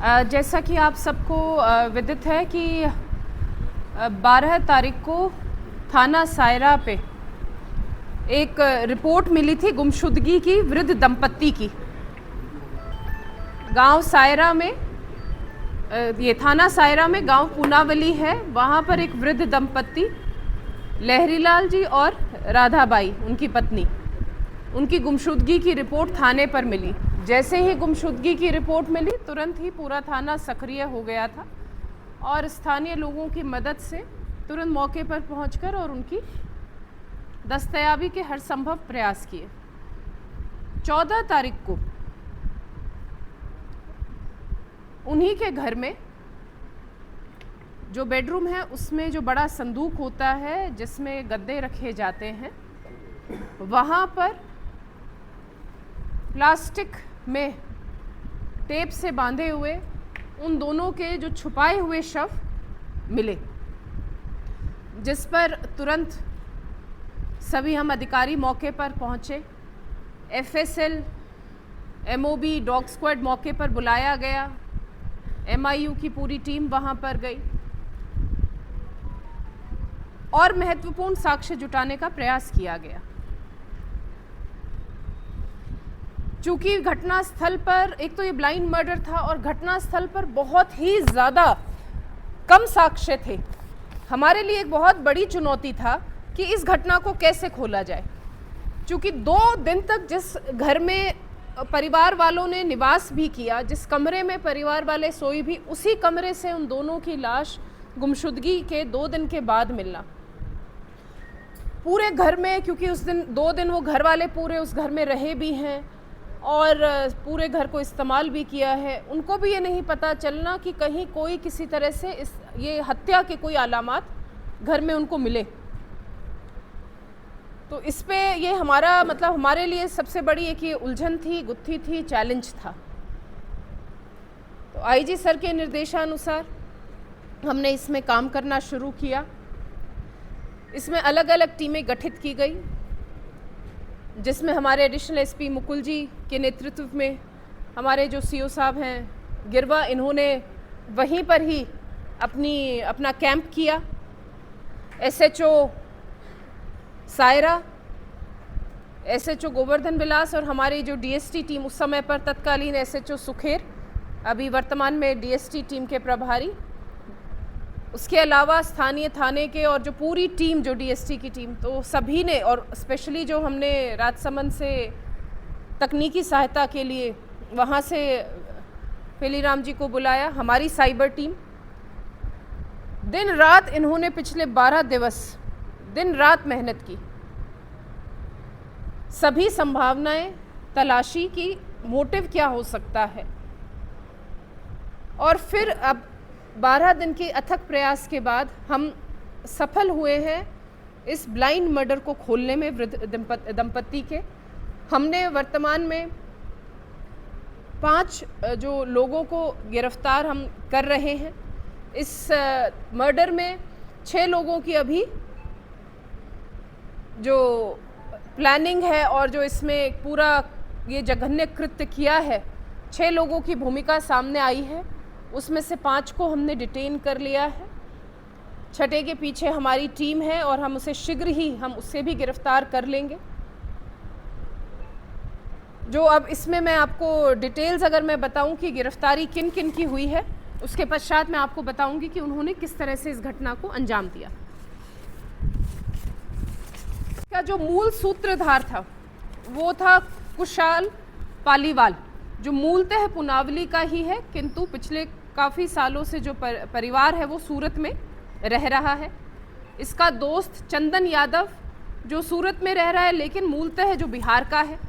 जैसा कि आप सबको विदित है कि 12 तारीख को थाना सायरा पे एक रिपोर्ट मिली थी गुमशुदगी की वृद्ध दंपत्ति की। गांव सायरा में, ये थाना सायरा में गांव पूनावली है, वहाँ पर एक वृद्ध दंपत्ति लहरीलाल जी और राधाबाई उनकी पत्नी, उनकी गुमशुदगी की रिपोर्ट थाने पर मिली। जैसे ही गुमशुदगी की रिपोर्ट मिली तुरंत ही पूरा थाना सक्रिय हो गया था और स्थानीय लोगों की मदद से तुरंत मौके पर पहुंचकर और उनकी दस्तयाबी के हर संभव प्रयास किए। 14 तारीख को उन्हीं के घर में जो बेडरूम है उसमें जो बड़ा संदूक होता है जिसमें गद्दे रखे जाते हैं, वहाँ पर प्लास्टिक में टेप से बांधे हुए उन दोनों के जो छुपाए हुए शव मिले, जिस पर तुरंत सभी हम अधिकारी मौके पर पहुंचे। एफएसएल, एमओबी, डॉग स्क्वाड मौके पर बुलाया गया, एमआईयू की पूरी टीम वहां पर गई और महत्वपूर्ण साक्ष्य जुटाने का प्रयास किया गया। चूंकि घटनास्थल पर एक तो ये ब्लाइंड मर्डर था और घटनास्थल पर बहुत ही ज़्यादा कम साक्ष्य थे, हमारे लिए एक बहुत बड़ी चुनौती था कि इस घटना को कैसे खोला जाए। चूंकि 2 दिन तक जिस घर में परिवार वालों ने निवास भी किया, जिस कमरे में परिवार वाले सोई भी, उसी कमरे से उन दोनों की लाश गुमशुदगी के 2 दिन के बाद मिलना। पूरे घर में, क्योंकि उस दिन 2 दिन वो घर वाले पूरे उस घर में रहे भी हैं और पूरे घर को इस्तेमाल भी किया है, उनको भी ये नहीं पता चलना कि कहीं कोई किसी तरह से ये हत्या के कोई अलामात घर में उनको मिले। तो इस पे ये हमारा मतलब हमारे लिए सबसे बड़ी एक ये उलझन थी, गुत्थी थी, चैलेंज था। तो आईजी सर के निर्देशानुसार हमने इसमें काम करना शुरू किया। इसमें अलग अलग टीमें गठित की गई, जिसमें हमारे एडिशनल एसपी मुकुल जी के नेतृत्व में हमारे जो सीओ साहब हैं गिरवा, इन्होंने वहीं पर ही अपना कैंप किया। एसएचओ सायरा, एसएचओ गोवर्धन विलास और हमारी जो डीएसटी टीम उस समय पर तत्कालीन एसएचओ सुखेर, अभी वर्तमान में डीएसटी टीम के प्रभारी, उसके अलावा स्थानीय थाने के और जो पूरी टीम जो डीएसटी की टीम, तो सभी ने, और स्पेशली जो हमने राजसमंद से तकनीकी सहायता के लिए वहाँ से पेलीराम जी को बुलाया, हमारी साइबर टीम, दिन रात इन्होंने पिछले 12 दिवस दिन रात मेहनत की। सभी संभावनाएं तलाशी की, मोटिव क्या हो सकता है, और फिर अब 12 दिन के अथक प्रयास के बाद हम सफल हुए हैं इस ब्लाइंड मर्डर को खोलने में वृद्ध दंपत्ति के। हमने वर्तमान में 5 जो लोगों को गिरफ्तार हम कर रहे हैं। इस मर्डर में 6 लोगों की अभी जो प्लानिंग है और जो इसमें पूरा ये जघन्य कृत्य किया है, 6 लोगों की भूमिका सामने आई है। उसमें से 5 को हमने डिटेन कर लिया है। 6ठे के पीछे हमारी टीम है और हम उसे शीघ्र ही उससे भी गिरफ्तार कर लेंगे। जो अब इसमें मैं आपको डिटेल्स अगर मैं बताऊं कि गिरफ्तारी किन किन की हुई है, उसके पश्चात मैं आपको बताऊंगी कि उन्होंने किस तरह से इस घटना को अंजाम दिया। का जो मूल सूत्रधार था वो था कुशाल पालीवाल, जो मूलतः पुनावली का ही है, किंतु पिछले काफ़ी सालों से जो परिवार है वो सूरत में रह रहा है। इसका दोस्त चंदन यादव जो सूरत में रह रहा है लेकिन मूलतः जो बिहार का है।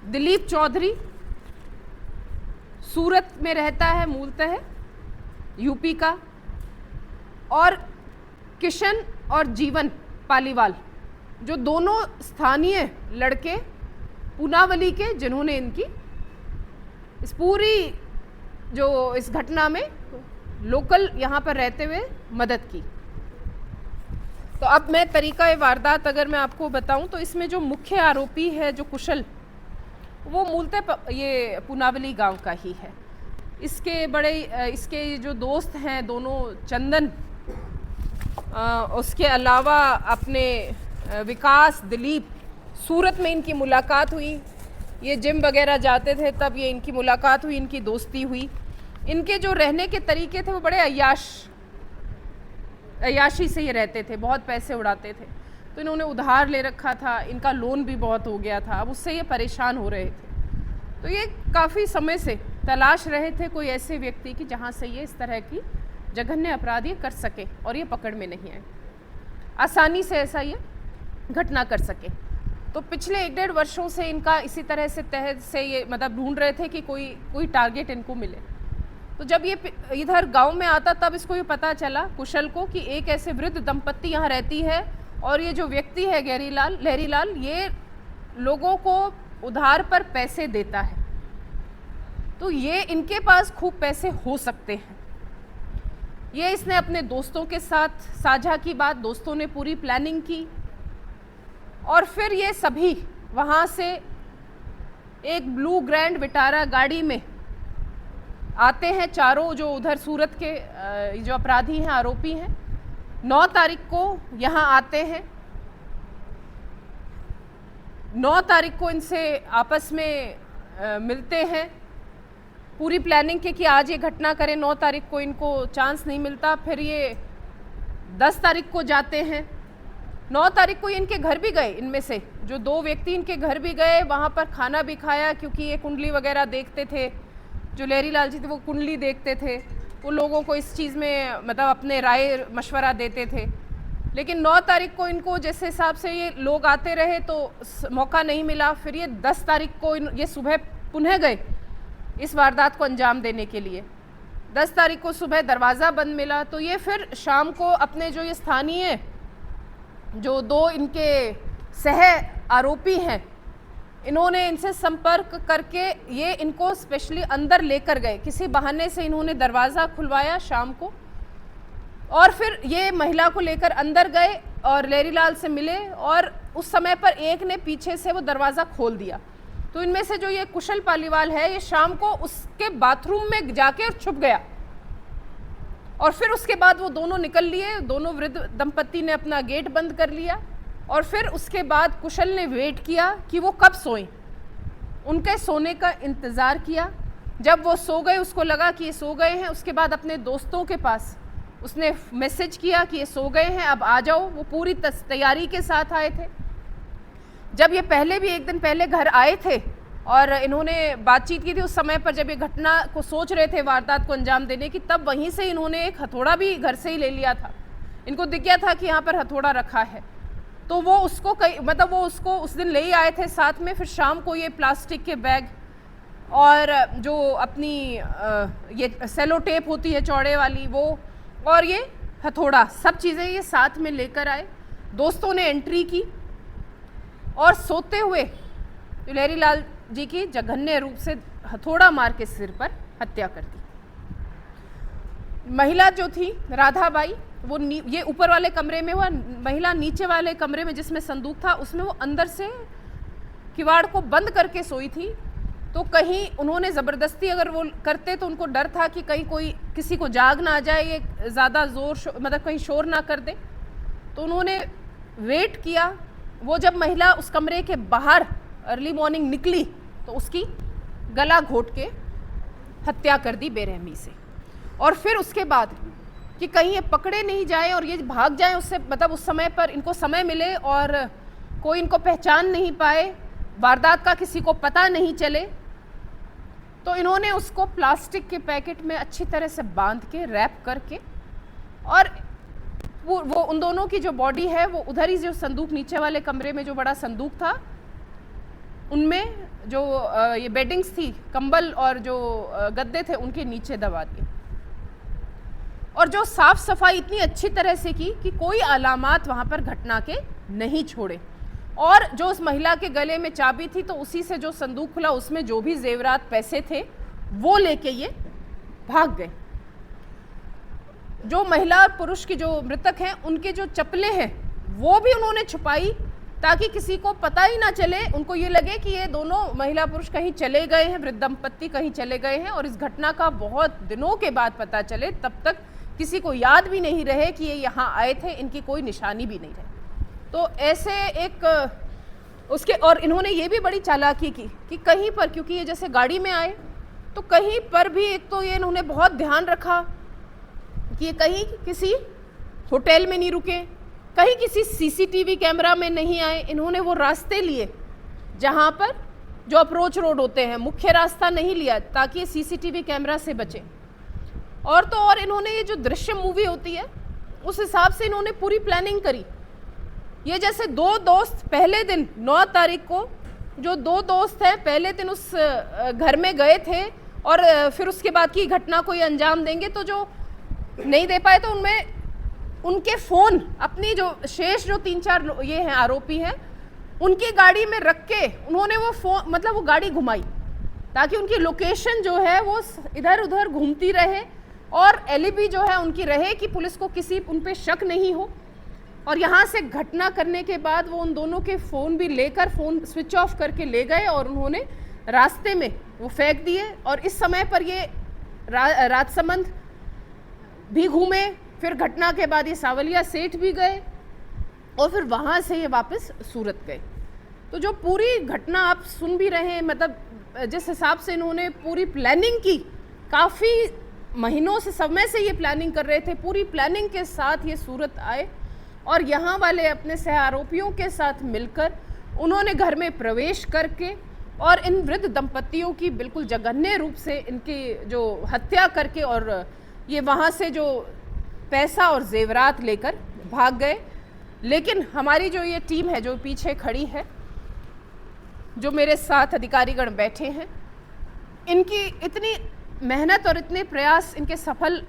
दिलीप चौधरी सूरत में रहता है, मूलतः यूपी का। और किशन और जीवन पालीवाल, जो दोनों स्थानीय लड़के पूनावली के, जिन्होंने इनकी इस पूरी जो इस घटना में लोकल यहाँ पर रहते हुए मदद की। तो अब मैं तरीका वारदात अगर मैं आपको बताऊं तो इसमें जो मुख्य आरोपी है जो कुशल, वो मूलतः ये पूनावली गांव का ही है। इसके जो दोस्त हैं दोनों, चंदन, उसके अलावा अपने विकास, दिलीप, सूरत में इनकी मुलाकात हुई। ये जिम वगैरह जाते थे तब ये इनकी मुलाकात हुई, इनकी दोस्ती हुई। इनके जो रहने के तरीके थे वो बड़े अय्याशी से ये रहते थे, बहुत पैसे उड़ाते थे। तो इन्होंने उधार ले रखा था, इनका लोन भी बहुत हो गया था, अब उससे ये परेशान हो रहे थे। तो ये काफ़ी समय से तलाश रहे थे कोई ऐसे व्यक्ति की जहाँ से ये इस तरह की जघन्य अपराध ये कर सके और ये पकड़ में नहीं आए, आसानी से ऐसा ये घटना कर सके। तो पिछले 1-1.5 वर्षों से इनका इसी तरह से तहत से ये मतलब ढूंढ रहे थे कि कोई टारगेट इनको मिले। तो जब ये इधर गांव में आता तब इसको ये पता चला, कुशल को, कि एक ऐसे वृद्ध दंपत्ति यहाँ रहती है और ये जो व्यक्ति है लहरीलाल, ये लोगों को उधार पर पैसे देता है। तो ये इनके पास खूब पैसे हो सकते हैं। ये इसने अपने दोस्तों के साथ साझा की बात, दोस्तों ने पूरी प्लानिंग की और फिर ये सभी वहाँ से एक ब्लू ग्रैंड विटारा गाड़ी में आते हैं। चारों जो उधर सूरत के जो अपराधी हैं, आरोपी हैं, 9 तारीख को यहाँ आते हैं। 9 तारीख को इनसे आपस में मिलते हैं, पूरी प्लानिंग के कि आज ये घटना करें। 9 तारीख को इनको चांस नहीं मिलता, फिर ये 10 तारीख को जाते हैं। 9 तारीख को ये इनके घर भी गए, इनमें से जो 2 व्यक्ति इनके घर भी गए, वहाँ पर खाना भी खाया, क्योंकि ये कुंडली वगैरह देखते थे। जो लहरीलाल जी थे वो कुंडली देखते थे, वो लोगों को इस चीज़ में मतलब अपने राय मशवरा देते थे। लेकिन 9 तारीख को इनको जैसे हिसाब से ये लोग आते रहे तो मौका नहीं मिला। फिर ये 10 तारीख को ये सुबह पुनः गए इस वारदात को अंजाम देने के लिए। 10 तारीख को सुबह दरवाज़ा बंद मिला, तो ये फिर शाम को अपने जो ये स्थानीय जो 2 इनके सह आरोपी हैं, इन्होंने इनसे संपर्क करके ये इनको स्पेशली अंदर लेकर गए। किसी बहाने से इन्होंने दरवाज़ा खुलवाया शाम को और फिर ये महिला को लेकर अंदर गए और लहरीलाल से मिले और उस समय पर एक ने पीछे से वो दरवाज़ा खोल दिया। तो इनमें से जो ये कुशल पालीवाल है, ये शाम को उसके बाथरूम में जाके छुप गया और फिर उसके बाद वो दोनों निकल लिए। दोनों वृद्ध दंपत्ति ने अपना गेट बंद कर लिया और फिर उसके बाद कुशल ने वेट किया कि वो कब सोएं, उनके सोने का इंतज़ार किया। जब वो सो गए, उसको लगा कि ये सो गए हैं, उसके बाद अपने दोस्तों के पास उसने मैसेज किया कि ये सो गए हैं, अब आ जाओ। वो पूरी तैयारी के साथ आए थे। जब ये पहले भी 1 दिन पहले घर आए थे और इन्होंने बातचीत की थी, उस समय पर जब ये घटना को सोच रहे थे वारदात को अंजाम देने की, तब वहीं से इन्होंने एक हथौड़ा भी घर से ही ले लिया था। इनको दिख गया था कि यहाँ पर हथौड़ा रखा है, तो वो उसको वो उसको उस दिन ले ही आए थे साथ में। फिर शाम को ये प्लास्टिक के बैग और जो अपनी ये सेलो टेप होती है चौड़े वाली, वो और ये हथौड़ा, सब चीज़ें ये साथ में लेकर आए। दोस्तों ने एंट्री की और सोते हुए लहरीलाल जी की जघन्य रूप से हथौड़ा मार के सिर पर हत्या कर दी। महिला जो थी राधाबाई, वो ये ऊपर वाले कमरे में हुआ, महिला नीचे वाले कमरे में जिसमें संदूक था उसमें वो अंदर से किवाड़ को बंद करके सोई थी। तो कहीं उन्होंने ज़बरदस्ती अगर वो करते तो उनको डर था कि कहीं कोई किसी को जाग ना आ जाए, ये ज़्यादा मतलब कहीं शोर ना कर दे। तो उन्होंने वेट किया। वो जब महिला उस कमरे के बाहर अर्ली मॉर्निंग निकली तो उसकी गला घोट के हत्या कर दी बेरहमी से। और फिर उसके बाद कि कहीं ये पकड़े नहीं जाए और ये भाग जाए उससे, मतलब उस समय पर इनको समय मिले और कोई इनको पहचान नहीं पाए, वारदात का किसी को पता नहीं चले, तो इन्होंने उसको प्लास्टिक के पैकेट में अच्छी तरह से बांध के रैप करके और वो उन दोनों की जो बॉडी है वो उधर ही जो संदूक नीचे वाले कमरे में जो बड़ा संदूक था उनमें जो ये बेडिंग्स थी, कंबल और जो गद्दे थे उनके नीचे दबा दिए। और जो साफ सफाई इतनी अच्छी तरह से की कि कोई अलामात वहाँ पर घटना के नहीं छोड़े। और जो उस महिला के गले में चाबी थी तो उसी से जो संदूक खुला उसमें जो भी जेवरात पैसे थे वो लेके ये भाग गए। जो महिला और पुरुष की जो मृतक हैं उनके जो चप्पलें हैं वो भी उन्होंने छुपाई ताकि किसी को पता ही ना चले, उनको ये लगे कि ये दोनों महिला पुरुष कहीं चले गए हैं, वृद्ध दंपत्ति कहीं चले गए हैं, और इस घटना का बहुत दिनों के बाद पता चले, तब तक किसी को याद भी नहीं रहे कि ये यहाँ आए थे, इनकी कोई निशानी भी नहीं रहे। तो ऐसे एक उसके, और इन्होंने ये भी बड़ी चालाकी की कि कहीं पर, क्योंकि ये जैसे गाड़ी में आए तो कहीं पर भी एक तो ये इन्होंने बहुत ध्यान रखा कि ये कहीं किसी होटल में नहीं रुके, कहीं किसी सीसीटीवी कैमरा में नहीं आए। इन्होंने वो रास्ते लिए जहाँ पर जो अप्रोच रोड होते हैं, मुख्य रास्ता नहीं लिया ताकि ये सीसीटीवी कैमरा से बचे। और तो और इन्होंने ये जो दृश्य मूवी होती है उस हिसाब से इन्होंने पूरी प्लानिंग करी। ये जैसे दो दोस्त पहले दिन 9 तारीख को, जो 2 दोस्त हैं पहले दिन उस घर में गए थे और फिर उसके बाद की घटना को ये अंजाम देंगे, तो जो नहीं दे पाए तो उनमें उनके फ़ोन अपनी जो शेष जो 3-4 ये हैं आरोपी हैं उनकी गाड़ी में रख के उन्होंने वो फ़ोन मतलब वो गाड़ी घुमाई ताकि उनकी लोकेशन जो है वो इधर उधर घूमती रहे और एलिबी जो है उनकी रहे कि पुलिस को किसी उन पे शक नहीं हो। और यहाँ से घटना करने के बाद वो उन दोनों के फ़ोन भी लेकर फ़ोन स्विच ऑफ करके ले गए और उन्होंने रास्ते में वो फेंक दिए। और इस समय पर ये राजसमंद भी घूमे, फिर घटना के बाद ये सावलिया सेठ भी गए और फिर वहाँ से ये वापस सूरत गए। तो जो पूरी घटना आप सुन भी रहे हैं, मतलब जिस हिसाब से इन्होंने पूरी प्लानिंग की, काफ़ी महीनों से समय से ये प्लानिंग कर रहे थे, पूरी प्लानिंग के साथ ये सूरत आए और यहाँ वाले अपने सह आरोपियों के साथ मिलकर उन्होंने घर में प्रवेश करके और इन वृद्ध दंपतियों की बिल्कुल जघन्य रूप से इनकी जो हत्या करके और ये वहाँ से जो पैसा और जेवरात लेकर भाग गए। लेकिन हमारी जो ये टीम है जो पीछे खड़ी है, जो मेरे साथ अधिकारीगण बैठे हैं, इनकी इतनी मेहनत और इतने प्रयास इनके सफल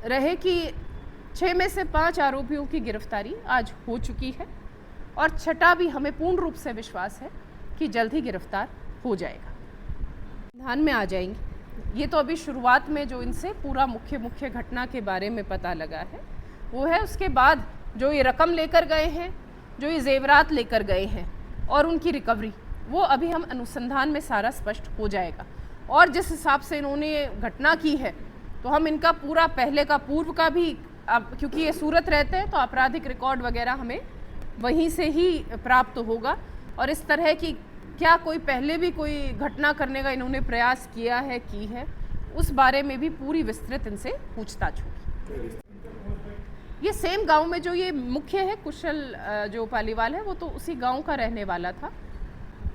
रहे कि 6 में से 5 आरोपियों की गिरफ्तारी आज हो चुकी है और छठा भी हमें पूर्ण रूप से विश्वास है कि जल्द ही गिरफ्तार हो जाएगा, ध्यान में आ जाएंगे। ये तो अभी शुरुआत में जो इनसे पूरा मुख्य घटना के बारे में पता लगा है वो है। उसके बाद जो ये रकम लेकर गए हैं, जो ये जेवरात लेकर गए हैं और उनकी रिकवरी, वो अभी हम अनुसंधान में सारा स्पष्ट हो जाएगा। और जिस हिसाब से इन्होंने घटना की है तो हम इनका पूरा पहले का पूर्व का भी, क्योंकि ये सूरत रहते हैं तो आपराधिक रिकॉर्ड वगैरह हमें वहीं से ही प्राप्त होगा और इस तरह की क्या कोई पहले भी कोई घटना करने का इन्होंने प्रयास किया है की है, उस बारे में भी पूरी विस्तृत इनसे पूछताछ होगी। ये सेम गांव में जो ये मुख्य है कुशल जो पालीवाल है, वो तो उसी गांव का रहने वाला था।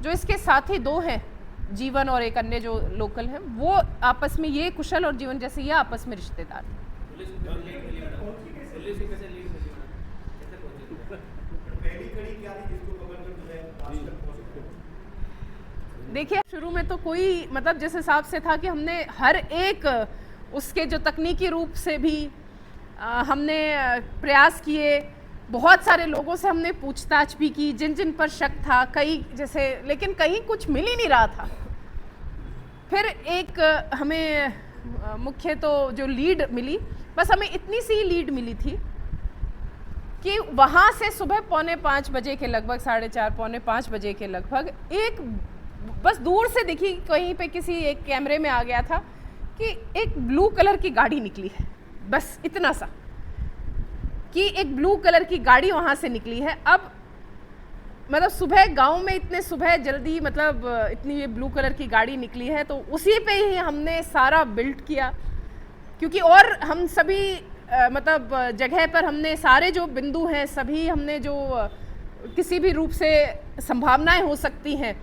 जो इसके साथी 2 हैं, जीवन और एक अन्य जो लोकल है, वो आपस में, ये कुशल और जीवन जैसे ये आपस में रिश्तेदार हैं। देखिए शुरू में तो कोई मतलब जिस हिसाब से था कि हमने हर एक उसके जो तकनीकी रूप से भी हमने प्रयास किए, बहुत सारे लोगों से हमने पूछताछ भी की जिन जिन पर शक था, कई जैसे, लेकिन कहीं कुछ मिल ही नहीं रहा था। फिर एक हमें मुख्य तो जो लीड मिली, बस हमें इतनी सी लीड मिली थी कि वहाँ से सुबह 4:45 बजे के लगभग, 4:30 पौने 5 बजे के लगभग एक बस दूर से दिखी, कहीं पे किसी एक कैमरे में आ गया था कि एक ब्लू कलर की गाड़ी निकली है, बस इतना सा कि एक ब्लू कलर की गाड़ी वहाँ से निकली है। अब मतलब सुबह गांव में इतने सुबह जल्दी मतलब इतनी ये ब्लू कलर की गाड़ी निकली है, तो उसी पे ही हमने सारा बिल्ड किया, क्योंकि और हम सभी मतलब जगह पर हमने सारे जो बिंदु हैं सभी हमने जो किसी भी रूप से संभावनाएं हो सकती हैं,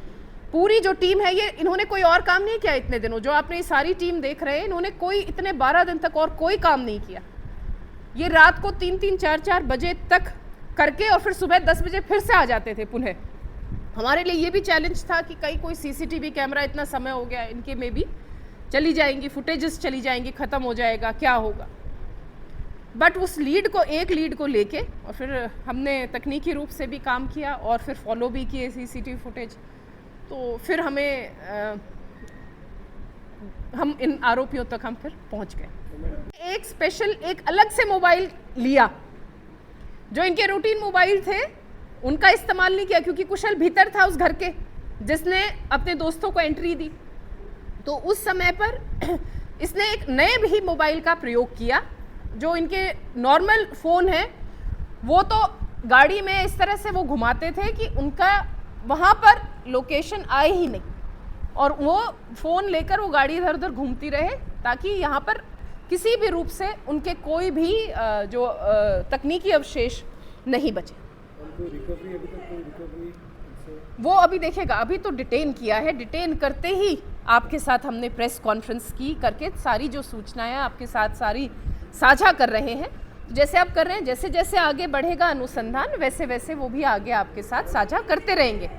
पूरी जो टीम है, ये इन्होंने कोई और काम नहीं किया इतने दिनों, जो आपने ये सारी टीम देख रहे हैं, इन्होंने कोई इतने 12 दिन तक और कोई काम नहीं किया। ये रात को 3-3, 4-4 बजे तक करके और फिर सुबह 10 बजे फिर से आ जाते थे पुनः। हमारे लिए ये भी चैलेंज था कि कहीं कोई सीसीटीवी कैमरा, इतना समय हो गया, इनके में भी चली जाएंगी फुटेजेस, चली जाएंगी, ख़त्म हो जाएगा, क्या होगा। बट उस एक लीड को लेके और फिर हमने तकनीकी रूप से भी काम किया और फिर फॉलो भी किए सीसीटीवी फुटेज, तो फिर हम इन आरोपियों तक हम फिर पहुंच गए। एक स्पेशल, एक अलग से मोबाइल लिया, जो इनके रूटीन मोबाइल थे उनका इस्तेमाल नहीं किया, क्योंकि कुशल भीतर था उस घर के जिसने अपने दोस्तों को एंट्री दी। तो उस समय पर इसने एक नए भी मोबाइल का प्रयोग किया, जो इनके नॉर्मल फ़ोन है वो तो गाड़ी में इस तरह से वो घुमाते थे कि उनका वहाँ पर लोकेशन आए ही नहीं, और वो फ़ोन लेकर वो गाड़ी इधर उधर घूमती रहे ताकि यहाँ पर किसी भी रूप से उनके कोई भी जो तकनीकी अवशेष नहीं बचे। वो अभी देखेगा, अभी तो डिटेन किया है, डिटेन करते ही आपके साथ हमने प्रेस कॉन्फ्रेंस की करके सारी जो सूचनाएं आपके साथ सारी साझा कर रहे हैं। जैसे आप कर रहे हैं, जैसे जैसे आगे बढ़ेगा अनुसंधान वैसे वैसे वो भी आगे आपके साथ साझा करते रहेंगे।